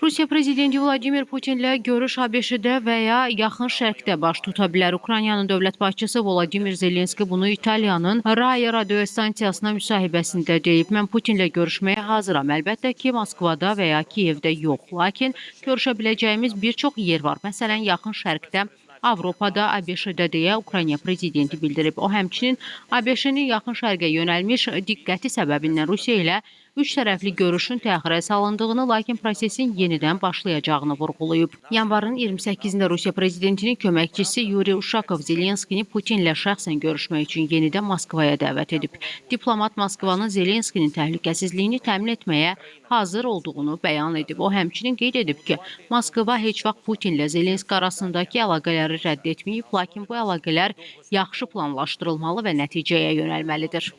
Rusiya prezidenti Vladimir Putinlə görüş ABŞ-də və ya Yaxın Şərqdə baş tuta bilər. Ukraynanın dövlət başçısı Volodimir Zelenski bunu İtaliyanın Rai radio stansiyasına müsahibəsində deyib. Mən Putinlə görüşməyə hazıram. Əlbəttə ki, Moskvada və ya Kiyevdə yox. Lakin görüşə biləcəyimiz bir çox yer var. Məsələn, Yaxın Şərqdə, Avropada, ABŞ-də deyə Ukrayna prezidenti bildirib. O həmçinin ABŞ-nin Yaxın Şərqə yönəlmiş diqqəti səbəbindən Rusiya ilə üç tərəfli görüşün təxirə salındığını, lakin prosesin yenidən başlayacağını vurğulayıb. Yanvarın 28-də Rusiya prezidentinin köməkçisi Yuri Uşakov Zelenskini Putinlə şəxsən görüşmək üçün yenidən Moskvaya dəvət edib. Diplomat Moskvanın Zelenskinin təhlükəsizliyini təmin etməyə hazır olduğunu bəyan edib. O həmçinin qeyd edib ki, Moskva heç vaxt Putinlə Zelenski arasındakı əlaqələri rədd etməyib, lakin bu əlaqələr yaxşı planlaşdırılmalı və nəticəyə yönəlməlidir.